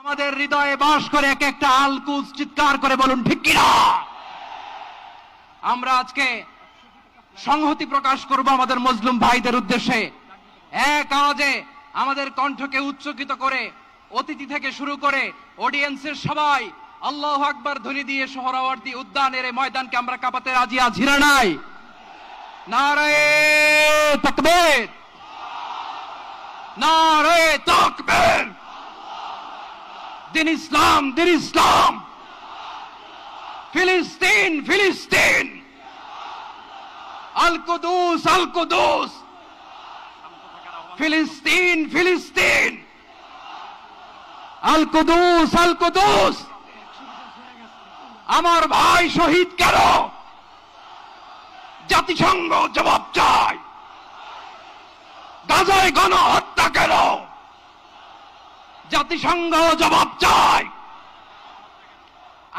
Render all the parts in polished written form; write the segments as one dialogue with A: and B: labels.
A: আমাদের হৃদয়ে বাস করে এক একটা আলকুস চিৎকার করে বলুন ঠিক কিনা। আমরা আজকে সংহতি প্রকাশ করব আমাদের মুসলিম ভাইদের উদ্দেশ্যে। এক আওয়াজে আমাদের কণ্ঠকে উচ্চকিত করে অতিথি থেকে শুরু করে অডিয়েন্সের সবাই আল্লাহু আকবার ধ্বনি দিয়ে সোহরাওয়ার্দী উদ্যানের এই ময়দানকে আমরা কাঁপাতে রাজি আছি না নাই? নারায়ে তাকবীর, নারায়ে তাকবীর। দিন ইসলাম, দিন ইসলাম। ফিলিস্তিন, ফিলিস্তিন। আল কুদুস, আল কুদুস। ফিলিস্তিন, ফিলিস্তিন। আল কুদুস, আল কুদুস। আমার ভাই শহীদ কেন? জাতিসংঘ জবাব চায়। গাজায় গণহত্যা কেন? জাতিসংঘ জবাব চায়।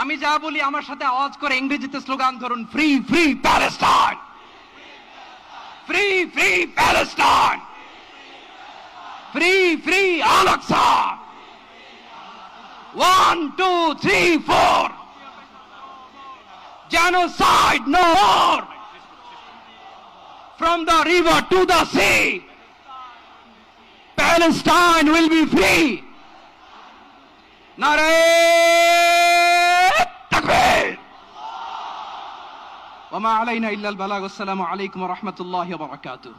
A: আমি যা বলি আমার সাথে আওয়াজ করে ইংরেজিতে স্লোগান ধরুন, free free Palestine, free free Palestine, free free Al Aqsa. 1 2 3 4 genocide no more. From the river to the sea, Palestine will be free. Nare takbir. Wa ma alayna illa al balagh. Assalamu alaykum wa rahmatullahi wa barakatuh.